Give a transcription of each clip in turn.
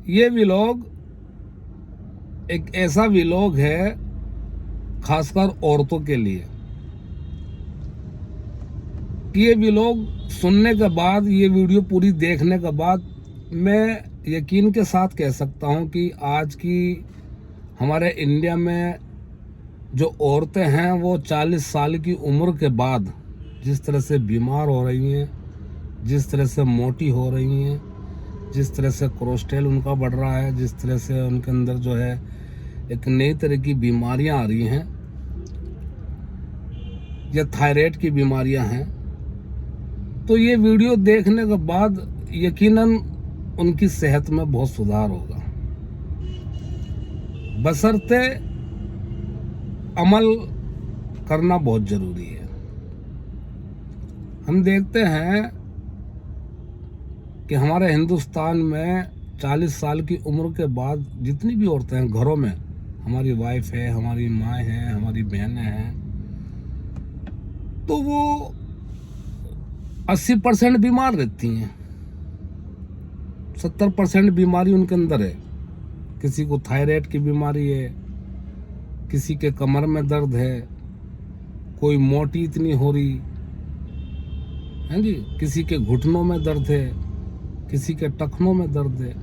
ये व्लॉग एक ऐसा व्लॉग है खासकर औरतों के लिए कि ये व्लॉग सुनने के बाद, ये वीडियो पूरी देखने के बाद मैं यकीन के साथ कह सकता हूँ कि आज की हमारे इंडिया में जो औरतें हैं वो 40 साल की उम्र के बाद जिस तरह से बीमार हो रही हैं, जिस तरह से मोटी हो रही हैं, जिस तरह से कोलेस्ट्रॉल उनका बढ़ रहा है, जिस तरह से उनके अंदर जो है एक नई तरह की बीमारियां आ रही हैं या थायराइड की बीमारियां हैं, तो ये वीडियो देखने के बाद यकीनन उनकी सेहत में बहुत सुधार होगा, बशर्ते अमल करना बहुत जरूरी है। हम देखते हैं कि हमारे हिंदुस्तान में 40 साल की उम्र के बाद जितनी भी औरतें हैं घरों में, हमारी वाइफ है, हमारी माँ है, हमारी बहनें हैं, तो वो 80% बीमार रहती हैं। 70% बीमारी उनके अंदर है। किसी को थायराइड की बीमारी है, किसी के कमर में दर्द है, कोई मोटी इतनी हो रही है जी, किसी के घुटनों में दर्द है, किसी के टखनों में दर्द है।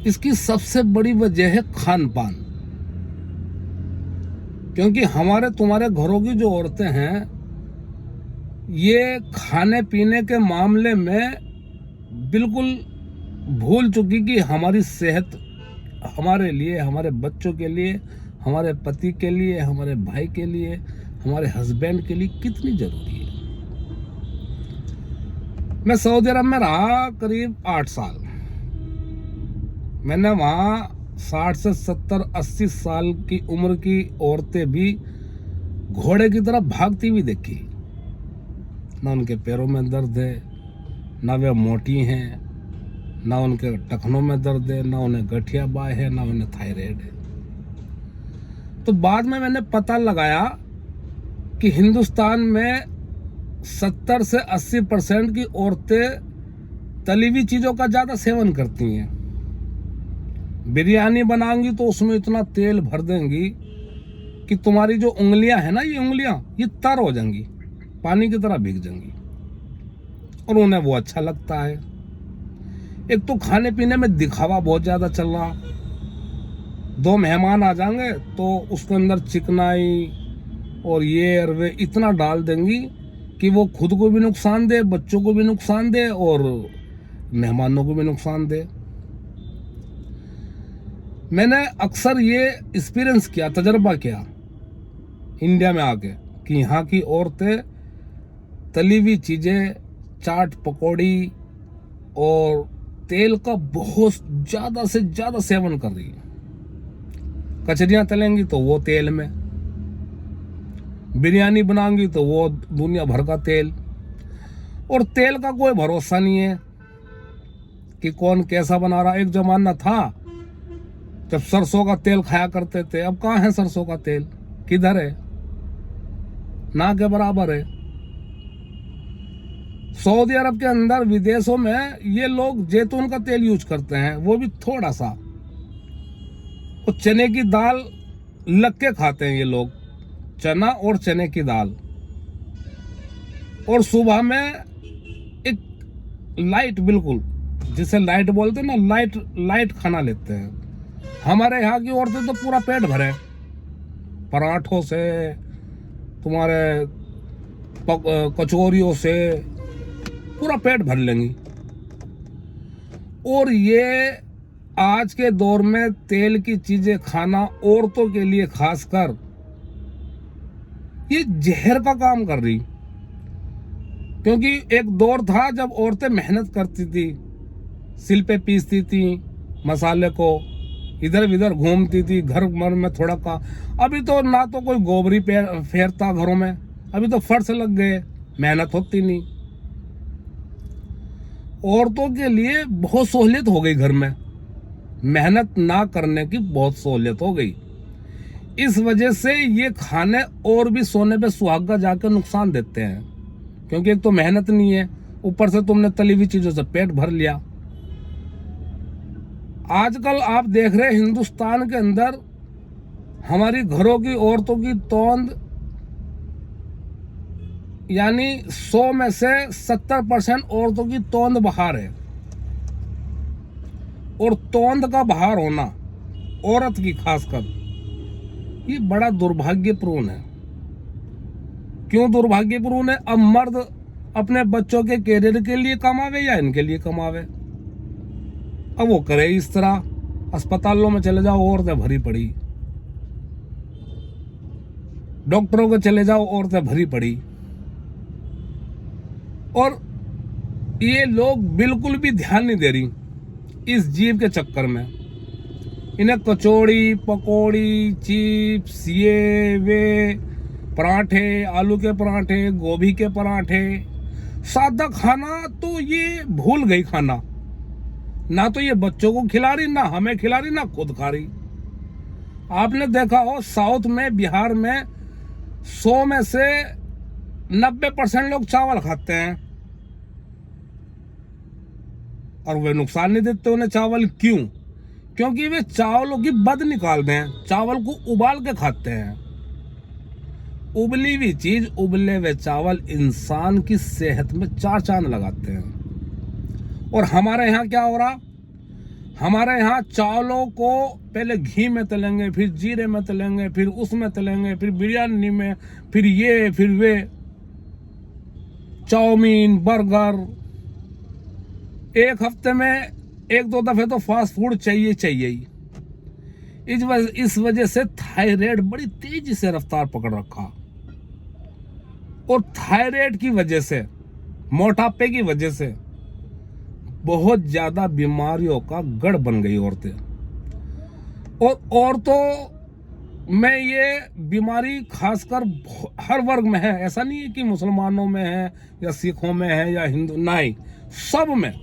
इसकी सबसे बड़ी वजह है खान पान। क्योंकि हमारे तुम्हारे घरों की जो औरतें हैं ये खाने पीने के मामले में बिल्कुल भूल चुकी कि हमारी सेहत हमारे लिए, हमारे बच्चों के लिए, हमारे पति के लिए, हमारे भाई के लिए, हमारे हस्बैंड के लिए कितनी जरूरी है। मैं सऊदी अरब में रहा करीब 8 साल। मैंने वहाँ 60 से 70, 80 साल की उम्र की औरतें भी घोड़े की तरह भागती हुई देखी। ना उनके पैरों में दर्द है, ना वे मोटी हैं, ना उनके टखनों में दर्द है, ना उन्हें गठिया बाय है, ना उन्हें थायराइड है। तो बाद में मैंने पता लगाया कि हिंदुस्तान में 70 से 80% की औरतें तली हुई चीजों का ज्यादा सेवन करती हैं। बिरयानी बनाएंगी तो उसमें इतना तेल भर देंगी कि तुम्हारी जो उंगलियां है ना, ये उंगलियां ये तर हो जाएंगी, पानी की तरह भीग जाएंगी, और उन्हें वो अच्छा लगता है। एक तो खाने पीने में दिखावा बहुत ज्यादा चल रहा। 2 मेहमान आ जाएंगे तो उसके अंदर चिकनाई और ये और वे इतना डाल देंगी कि वो खुद को भी नुकसान दे, बच्चों को भी नुकसान दे और मेहमानों को भी नुकसान दे। मैंने अक्सर ये एक्सपीरियंस किया, तजर्बा किया इंडिया में आके कि यहाँ की औरतें तली हुई चीजें, चाट पकौड़ी और तेल का बहुत ज्यादा से ज्यादा सेवन कर रही है। कचरियां तलेंगी तो वो तेल में, बिरयानी बनाएंगी तो वो दुनिया भर का तेल, और तेल का कोई भरोसा नहीं है कि कौन कैसा बना रहा। एक जमाना था जब सरसों का तेल खाया करते थे, अब कहाँ है सरसों का तेल, किधर है, ना के बराबर है। सऊदी अरब के अंदर विदेशों में ये लोग जैतून का तेल यूज करते हैं, वो भी थोड़ा सा। वो चने की दाल लग के खाते हैं ये लोग, चना और चने की दाल, और सुबह में एक लाइट, बिल्कुल जिसे लाइट बोलते हैं ना, लाइट खाना लेते हैं। हमारे यहाँ की औरतें तो पूरा पेट भरे पराठों से, तुम्हारे कचौरियों से पूरा पेट भर लेंगी। और ये आज के दौर में तेल की चीजें खाना औरतों के लिए खासकर ये जहर का काम कर रही। क्योंकि एक दौर था जब औरतें मेहनत करती थी, सिल पे पीसती थी मसाले को, इधर उधर घूमती थी, घर मर में थोड़ा का। अभी तो ना तो कोई गोबरी फेरता घरों में, अभी तो फर्श लग गए, मेहनत होती नहीं। औरतों के लिए बहुत सहूलियत हो गई, घर में मेहनत ना करने की बहुत सहूलियत हो गई। इस वजह से ये खाने और भी सोने पे सुहागा जाकर नुकसान देते हैं। क्योंकि एक तो मेहनत नहीं है, ऊपर से तुमने तली हुई चीजों से पेट भर लिया। आजकल आप देख रहे हैं हिंदुस्तान के अंदर हमारी घरों की औरतों की तोंद, यानी 100 में से 70% औरतों की तोंद बाहर है। और तोंद का बाहर होना औरत की खासकर, ये बड़ा दुर्भाग्यपूर्ण है। क्यों दुर्भाग्यपूर्ण है? अब मर्द अपने बच्चों के कैरियर के लिए कमावे या इनके लिए कमावे, अब वो करे इस तरह। अस्पतालों में चले जाओ, औरतें भरी पड़ी, डॉक्टरों के चले जाओ, औरतें भरी पड़ी। और ये लोग बिल्कुल भी ध्यान नहीं दे रही इस जीव के चक्कर में। इन्हें कचौड़ी, पकौड़ी, चिप्स, ये वे पराठे, आलू के पराठे, गोभी के पराठे, सादा खाना तो ये भूल गई खाना। ना तो ये बच्चों को खिला रही, ना हमें खिला रही, ना खुद खा रही। आपने देखा हो साउथ में, बिहार में 100 में से 90% लोग चावल खाते हैं और वे नुकसान नहीं देते उन्हें चावल। क्यों? क्योंकि वे चावलों की बद निकालते हैं, चावल को उबाल के खाते हैं। उबली हुई चीज, उबले हुए चावल इंसान की सेहत में 4 चांद लगाते हैं। और हमारे यहाँ क्या हो रहा? हमारे यहाँ चावलों को पहले घी में तलेंगे, फिर जीरे में तलेंगे, फिर उसमें तलेंगे, फिर बिरयानी में, फिर ये, फिर वे, चाउमीन, बर्गर। एक हफ्ते में 1-2 दफे तो फास्ट फूड चाहिए ही। इस वजह से थायराइड बड़ी तेजी से रफ्तार पकड़ रखा। और थायराइड की वजह से, मोटापे की वजह से बहुत ज्यादा बीमारियों का गढ़ बन गई औरतें। और औरतों में ये बीमारी खासकर हर वर्ग में है। ऐसा नहीं है कि मुसलमानों में है या सिखों में है या हिंदू, नहीं, सब में।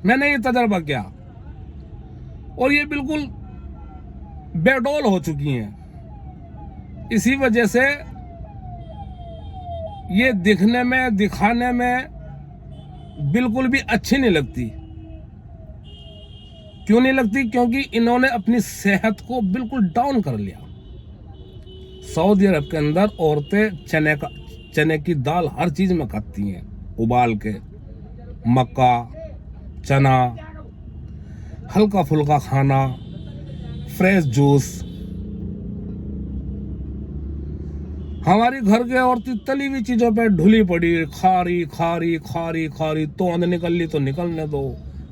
मैंने ये तजर्बा किया और ये बिल्कुल बेडौल हो चुकी हैं। इसी वजह से ये दिखने में, दिखाने में बिल्कुल भी अच्छी नहीं लगती। क्यों नहीं लगती? क्योंकि इन्होंने अपनी सेहत को बिल्कुल डाउन कर लिया। सऊदी अरब के अंदर औरतें चने की दाल हर चीज में खाती हैं, उबाल के, मक्का, चना, हल्का फुल्का खाना, फ्रेश जूस। हमारी घर के औरतें तली हुई चीजों पे ढुली पड़ी, खारी खारी खारी खारी। तोंद निकल ली तो निकलने दो,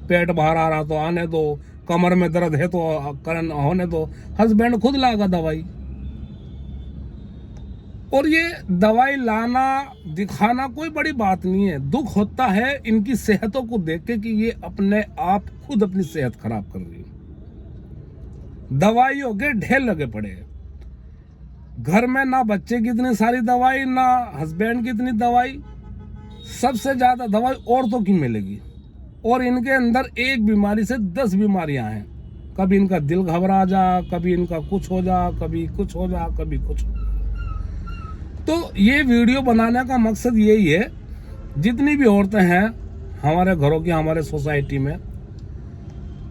पेट बाहर आ रहा तो आने दो, कमर में दर्द है तो करन होने दो। हस्बैंड खुद लागा दवाई। और ये दवाई लाना, दिखाना कोई बड़ी बात नहीं है। दुख होता है इनकी सेहतों को देख के कि ये अपने आप खुद अपनी सेहत खराब कर रही है। दवाइयों के ढेर लगे पड़े हैं घर में। ना बच्चे की इतनी सारी दवाई, ना हस्बैंड की इतनी दवाई। सबसे ज्यादा दवाई औरतों की मिलेगी। और इनके अंदर एक बीमारी से 10 बीमारियां हैं। कभी इनका दिल घबरा जा, कभी इनका कुछ हो जा, कभी कुछ हो जा, कभी कुछ हो जा। तो ये वीडियो बनाने का मकसद यही है, जितनी भी औरतें हैं हमारे घरों की, हमारे सोसाइटी में,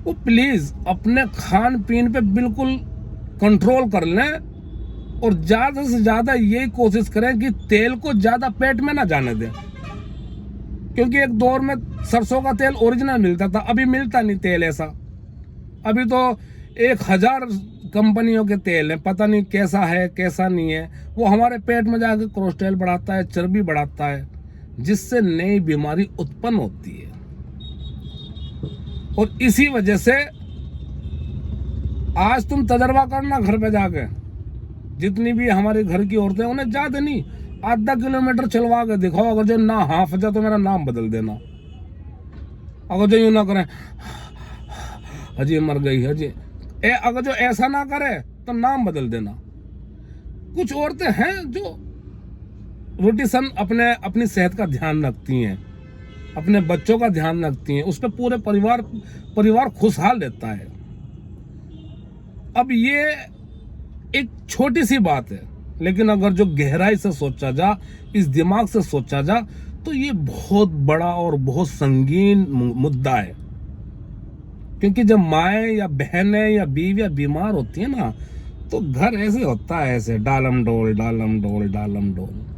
वो प्लीज अपने खान पीन पे बिल्कुल कंट्रोल कर लें। और ज्यादा से ज्यादा यही कोशिश करें कि तेल को ज्यादा पेट में ना जाने दें। क्योंकि एक दौर में सरसों का तेल ओरिजिनल मिलता था, अभी मिलता नहीं तेल ऐसा। अभी तो 1000 कंपनियों के तेल है, पता नहीं कैसा है कैसा नहीं है। वो हमारे पेट में जाकर कोलेस्ट्रॉल बढ़ाता है, चर्बी बढ़ाता है, जिससे नई बीमारी उत्पन्न होती है। और इसी वजह से आज तुम तजर्बा करना घर पे जाके, जितनी भी हमारे घर की औरतें, उन्हें ज्यादा नहीं, आधा किलोमीटर चलवा के दिखाओ। अगर जो ना हाफ जा तो मेरा नाम बदल देना। अगर जो यूं ना करें, हजी मर गई हजी, अगर जो ऐसा ना करे तो नाम बदल देना। कुछ औरतें हैं जो रोटीसन अपनी सेहत का ध्यान रखती हैं, अपने बच्चों का ध्यान रखती हैं, उस पर पूरे परिवार खुशहाल रहता है। अब ये एक छोटी सी बात है, लेकिन अगर जो गहराई से सोचा जा, इस दिमाग से सोचा जा, तो ये बहुत बड़ा और बहुत संगीन मुद्दा है। क्योंकि जब माएँ या बहनें या बीवियाँ बीमार होती है ना, तो घर ऐसे होता है, ऐसे डालम डोल डालम डोल डालम डोल।